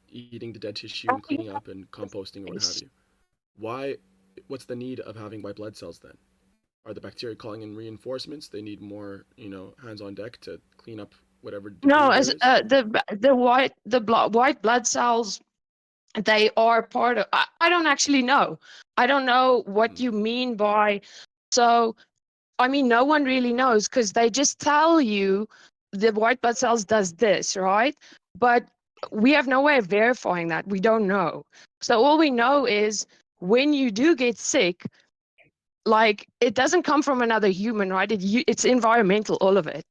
eating the dead tissue and cleaning up and composting or what have you. Why? What's the need of having white blood cells then? Are the bacteria calling in reinforcements? They need more, hands on deck to clean up whatever No, debris as there is? white blood cells, they are part of. I don't actually know. I don't know what you mean by. So, I mean, no one really knows because they just tell you the white blood cells does this, right? But we have no way of verifying that. We don't know. So all we know is when you do get sick, like it doesn't come from another human, right? It's environmental, all of it.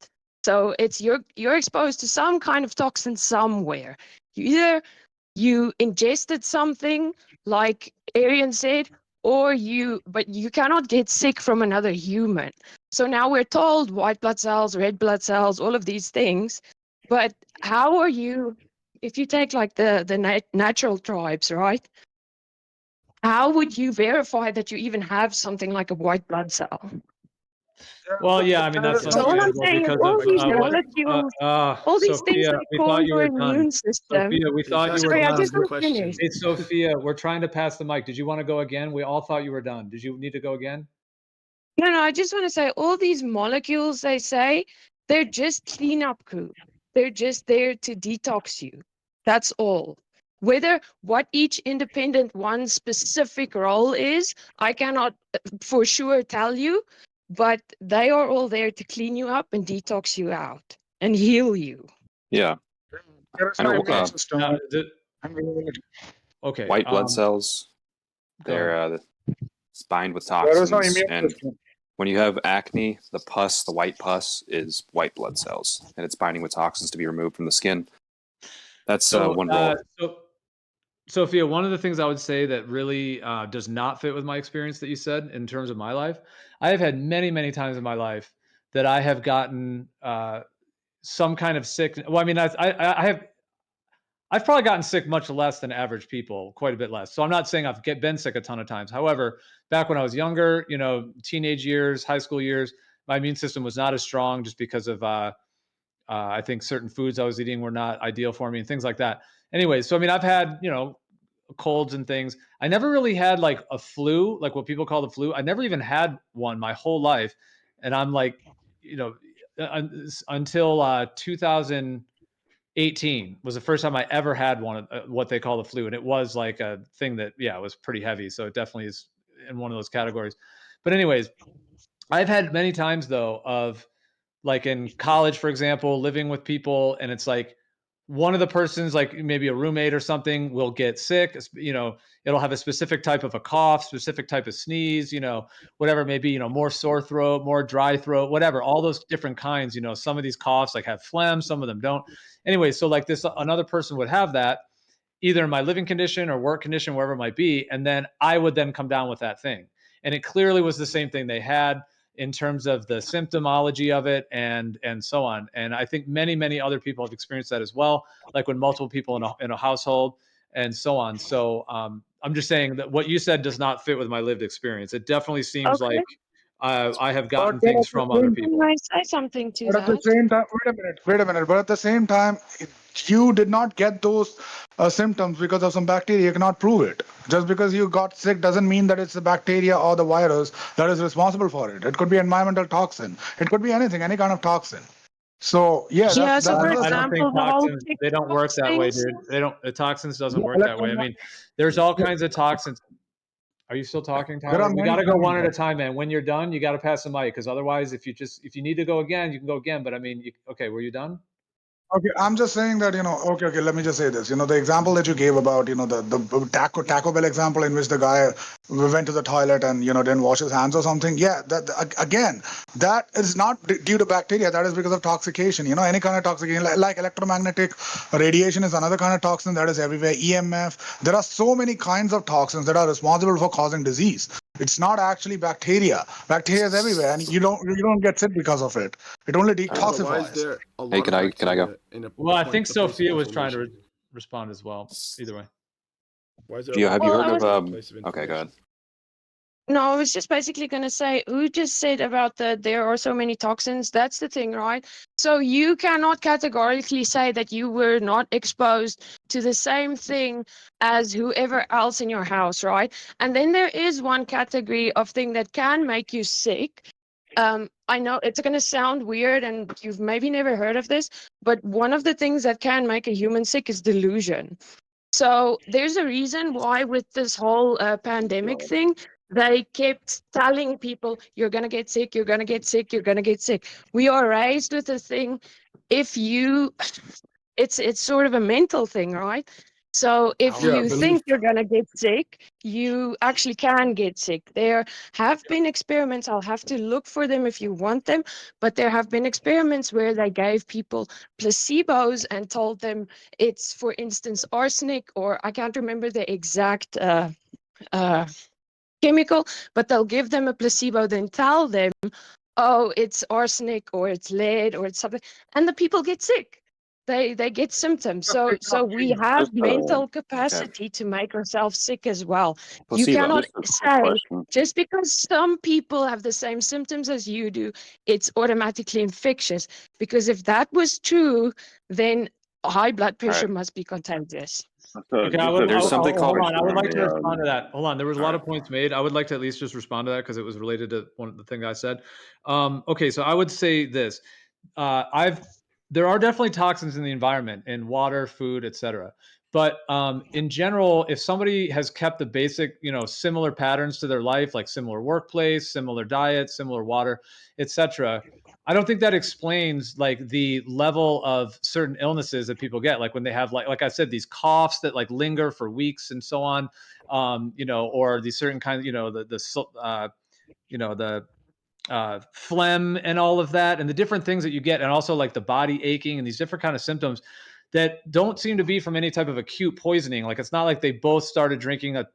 So it's you're exposed to some kind of toxin somewhere. Either you ingested something, like Arian said, but you cannot get sick from another human. So now we're told white blood cells, red blood cells, all of these things. But how are you, if you take like the natural tribes, right? How would you verify that you even have something like a white blood cell? Well, yeah, I mean, that's So all I'm understandable saying is because all these of molecules, all these things Sophia, they we call thought you your were done. immune system. Sophia, we thought you were Sorry, I done. just want to question. finish. Hey, Sophia, we're trying to pass the mic. Did you want to go again? We all thought you were done. Did you need to go again? No, I just want to say all these molecules they say, they're just cleanup crew. They're just there to detox you. That's all. Whether what each independent one specific role is, I cannot for sure tell you, but they are all there to clean you up and detox you out and heal you. Yeah. I know. Okay. White blood cells. They're bind with There is no toxins, immune and system. when you have acne, the pus, the white pus, is white blood cells, and it's binding with toxins to be removed from the skin. That's one role. So, Sophia, one of the things I would say that really does not fit with my experience that you said in terms of my life, I have had many, many times in my life that I have gotten some kind of sick. Well, I mean, I've probably gotten sick much less than average people, quite a bit less. So I'm not saying I've been sick a ton of times. However, back when I was younger, teenage years, high school years, my immune system was not as strong just because of, I think certain foods I was eating were not ideal for me and things like that. Anyway, so I mean, I've had, colds and things. I never really had like a flu, like what people call the flu. I never even had one my whole life. And I'm like, until 2018 was the first time I ever had one of what they call the flu. And it was like a thing that, it was pretty heavy. So it definitely is in one of those categories. But anyways, I've had many times though of like in college, for example, living with people, and it's like one of the persons, like maybe a roommate or something, will get sick. It'll have a specific type of a cough, specific type of sneeze, whatever it may be, more sore throat, more dry throat, whatever, all those different kinds. Some of these coughs like have phlegm, some of them don't. Anyway, so like this, another person would have that either in my living condition or work condition, wherever it might be. And then I would then come down with that thing. And it clearly was the same thing they had in terms of the symptomology of it and so on. And I think many other people have experienced that as well, like when multiple people in a household and so on. So I'm just saying that what you said does not fit with my lived experience. It definitely seems like I have gotten things from other people. Can I say something to But at the that? same time, wait a minute. But at the same time, you did not get those symptoms because of some bacteria. You cannot prove it. Just because you got sick doesn't mean that it's the bacteria or the virus that is responsible for it. It could be environmental toxin. It could be anything, any kind of toxin. So yeah, that's so for I don't think example, the whole toxins, they don't work that way, dude. The toxins doesn't work that way. I mean, there's all kinds of toxins. Are you still talking, Tyler? We got to go one at a time, man. When you're done, you got to pass the mic, because otherwise, if you need to go again, you can go again. But I mean, okay, were you done? Okay, I'm just saying that, okay, let me just say this. The example that you gave about, the Taco Bell example in which the guy went to the toilet and, didn't wash his hands or something. Yeah, again, that is not due to bacteria. That is because of toxication. Any kind of toxication, like electromagnetic radiation is another kind of toxin that is everywhere. EMF. There are so many kinds of toxins that are responsible for causing disease. It's not actually bacteria. Bacteria is everywhere, and you don't get sick because of it. It only detoxifies. Why is there a lot Hey, of can I bacteria go? in a Well, I point- think the place of Sophia was trying to inflammation? respond as well. Either way. Why is there a lot Have you heard bacteria of in the place of okay, go ahead. inflammation? No, I was just basically going to say, who just said about there are so many toxins? That's the thing, right? So you cannot categorically say that you were not exposed to the same thing as whoever else in your house, right? And then there is one category of thing that can make you sick. I know it's going to sound weird and you've maybe never heard of this, but one of the things that can make a human sick is delusion. So there's a reason why with this whole pandemic thing, they kept telling people, you're going to get sick, you're going to get sick, you're going to get sick. We are raised with the thing, if you, it's sort of a mental thing, right? So if Yeah, you belief. think you're going to get sick, you actually can get sick. There have been experiments, I'll have to look for them if you want them, but there have been experiments where they gave people placebos and told them it's, for instance, arsenic, or I can't remember the exact chemical, but they'll give them a placebo, then tell them, oh, it's arsenic or it's lead or it's something, and the people get sick. They get symptoms. So we have mental capacity to make ourselves sick as well. You Placebo. cannot Just a quick say question. just because some people have the same symptoms as you do, it's automatically infectious. Because if that was true, then high blood pressure must be contagious. Okay, There's something hold called- on. I would like to respond to that. Hold on. There was a lot Alright. of points made. I would like to at least just respond to that because it was related to one of the things I said. Okay, so I would say this. There are definitely toxins in the environment, in water, food, etc. But in general, if somebody has kept the basic, similar patterns to their life, like similar workplace, similar diet, similar water, etc., I don't think that explains like the level of certain illnesses that people get, like when they have like I said, these coughs that like linger for weeks and so on, or these certain kinds, the phlegm and all of that, and the different things that you get, and also like the body aching and these different kind of symptoms that don't seem to be from any type of acute poisoning. Like it's not like they both started drinking a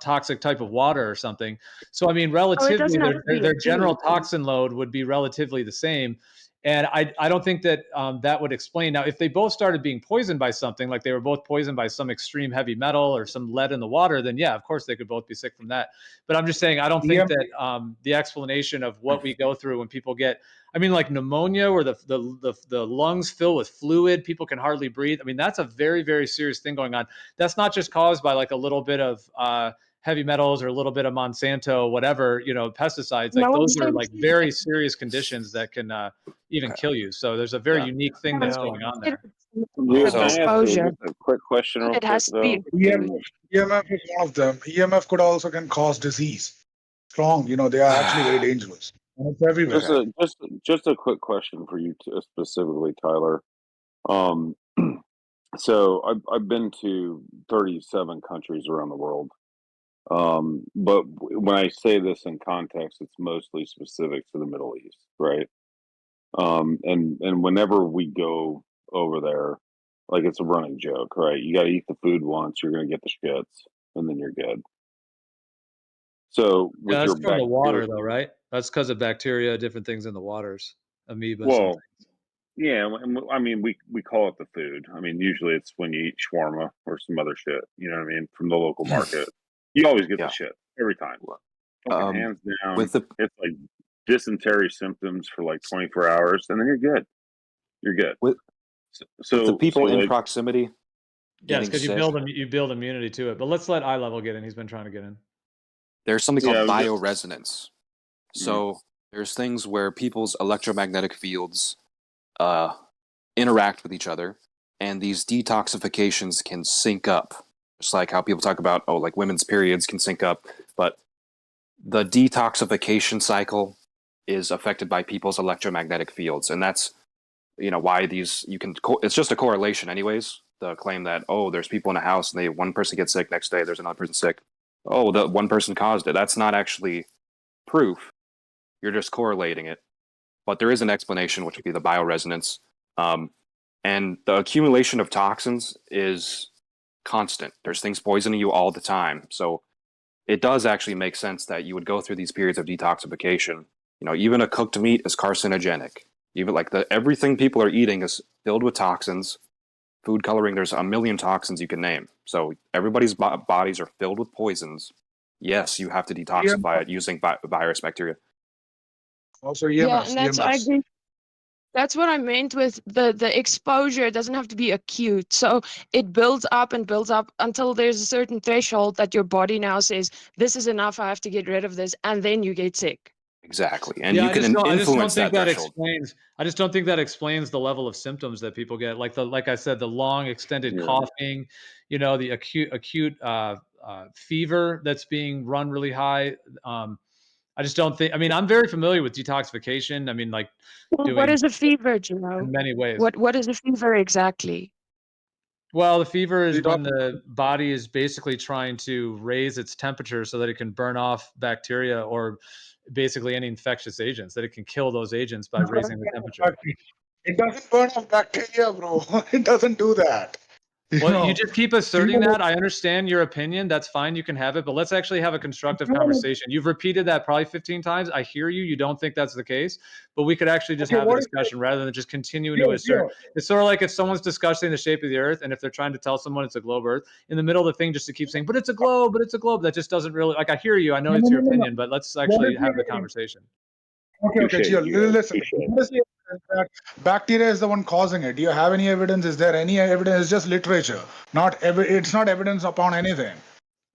toxic type of water or something. So I mean, relatively, doesn't have to be their acute. general toxin load would be relatively the same. And I don't think that that would explain. Now, if they both started being poisoned by something, like they were both poisoned by some extreme heavy metal or some lead in the water, then yeah, of course they could both be sick from that. But I'm just saying, I don't think that the explanation of what we go through when people get, I mean, like pneumonia, where the lungs fill with fluid, people can hardly breathe. I mean, that's a very, very serious thing going on. That's not just caused by like a little bit of heavy metals or a little bit of Monsanto, whatever, pesticides. Like those are like very serious conditions that can even kill you. So there's a very unique thing that's going on there. Yeah, can I ask Exposure. just a quick question real It quick has to though? be. EMF is one of them. EMF could also can cause disease. Strong, they are actually very dangerous. And it's everywhere. Just a quick question for you specifically, Tyler. Um, so I've been to 37 countries around the world. But when I say this in context, it's mostly specific to the Middle East, right? And whenever we go over there, like it's a running joke, right? You got to eat the food once, you're going to get the shits, and then you're good. So with Yeah, that's your from the water, though, right? That's because of bacteria, different things in the waters, amoeba. well, yeah, I mean, we call it the food. I mean, usually it's when you eat shawarma or some other shit. You know what I mean? From the local market, you always get the shit every time. Fucking hands down. with the It's like dysentery symptoms for like 24 hours, and then you're good. You're good. with So the people in like, proximity Yeah, it's getting because sick. you build immunity to it. But let's let eye level get in. He's been trying to get in. There's something called Yeah, bioresonance. So there's things where people's electromagnetic fields interact with each other, and these detoxifications can sync up. Just like how people talk about, like women's periods can sync up, but the detoxification cycle is affected by people's electromagnetic fields, and that's why these it's just a correlation, anyways. The claim that there's people in a house and one person gets sick, next day there's another person sick. The one person caused it. That's not actually proof. You're just correlating it. But there is an explanation, which would be the bioresonance. And the accumulation of toxins is constant. There's things poisoning you all the time. So it does actually make sense that you would go through these periods of detoxification. Even a cooked meat is carcinogenic. Even like everything people are eating is filled with toxins. Food coloring, there's a million toxins you can name. So everybody's bodies are filled with poisons. yes, you have to detoxify it using virus bacteria. Also Yeah, EMS, and that's I EMS. agree. That's what I meant with the exposure. It doesn't have to be acute. So it builds up and builds up until there's a certain threshold that your body now says, this is enough, I have to get rid of this, and then you get sick. Exactly, and Yeah, you can I just don't influence think that that threshold. explains. I just don't think that explains the level of symptoms that people get. Like I said, the long extended Yeah. coughing, you know, the acute fever that's being run really high. I just don't think. I mean, I'm very familiar with detoxification. I mean, like Well, what doing is a fever, Gino? in many ways. What is a fever exactly? Well, the fever is when Detox- the body is basically trying to raise its temperature so that it can burn off bacteria or basically any infectious agents, that it can kill those agents by raising the temperature. It doesn't burn off bacteria, bro. It doesn't do that. Well, you just keep asserting people- that. I understand your opinion. That's fine. You can have it, but let's actually have a constructive conversation. You've repeated that probably 15 times. I hear you. You don't think that's the case, but we could actually just Okay, have a what is discussion rather than just continuing to assert. It's sort of like if someone's discussing the shape of the earth, and if they're trying to tell someone it's a globe earth, in the middle of the thing, just to keep saying, but it's a globe, but it's a globe. That just doesn't really, like, I hear you. I know it's your opinion, but let's actually have the conversation. Okay, Touche, Gio, Gio, listen. touche. What is the evidence that bacteria is the one causing it? Do you have any evidence? Is there any evidence? It's just literature. It's not evidence upon anything.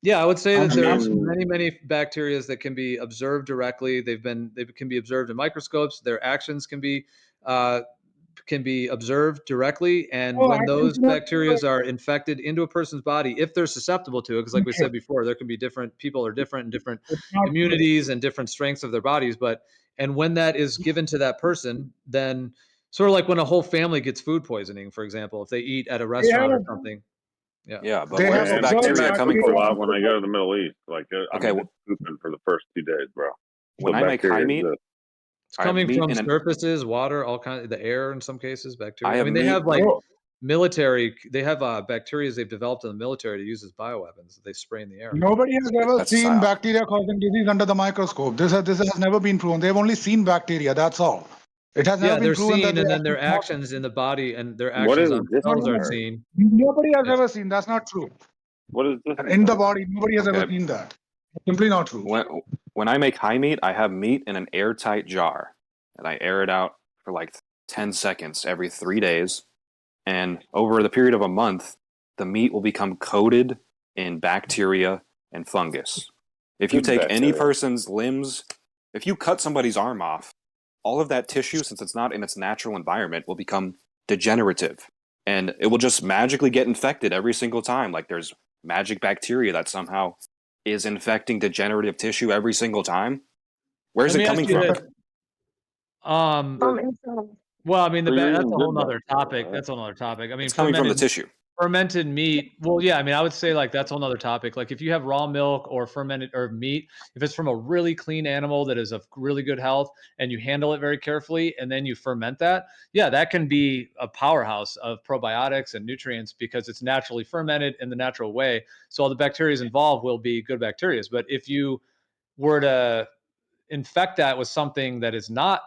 Yeah, I would say that I there's mean- many bacteria that can be observed directly. They can be observed in microscopes. Their actions can be observed directly. And when those bacteria are infected into a person's body, if they're susceptible to it, because like we said before, there can be people are different and different immunities and different strengths of their bodies. And when that is given to that person, then sort of like when a whole family gets food poisoning, for example, if they eat at a restaurant or something. Yeah, but They where's have the observed bacteria coming a from? lot when I go to the Middle East. Like, Okay, I'm pooping for the first 2 days, bro. When So I make bacteria high meat, exist. It's I have coming meat from in an- surfaces, water, all kinds of the air in some cases, bacteria. I I have mean, they meat- have like Bro, military, they have bacteria they've developed in the military to use as bioweapons that they spray in the air. nobody has ever That's seen psyop. bacteria causing disease under the microscope. This has never been proven. They've only seen bacteria. That's all. It has never Yeah, been they're proven that seen, they and then their actually cause it. actions in the body and their What actions is on cells are dysentery? seen. Nobody has Yeah. ever seen. That's not true. What is In dysentery? the body, nobody has ever Okay. seen that. Simply not true. When I make high meat, I have meat in an airtight jar, and I air it out for like 10 seconds every 3 days. And over the period of a month, the meat will become coated in bacteria and fungus. If you Good take any bacteria. person's limbs, if you cut somebody's arm off, all of that tissue, since it's not in its natural environment, will become degenerative. And it will just magically get infected every single time. Like there's magic bacteria that somehow is infecting degenerative tissue every single time. Where's Let it me coming ask you from? this. Well, I mean, So you're that's a eating whole good nother bacteria, topic. right? That's a whole nother topic. I mean, It's coming from the tissue. fermented meat. Well, yeah, I mean, I would say like that's a whole nother topic. Like if you have raw milk or fermented or meat, if it's from a really clean animal that is of really good health and you handle it very carefully and then you ferment that, yeah, that can be a powerhouse of probiotics and nutrients because it's naturally fermented in the natural way. So all the bacteria involved will be good bacteria. But if you were to infect that with something that is not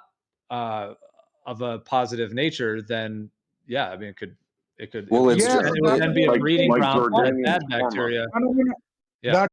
of a positive nature, then yeah, I mean, it could Well, it it's Yeah, would so it would that's then be a like breeding ground for Jordanian bad hormone. bacteria. No, no, no. Yeah.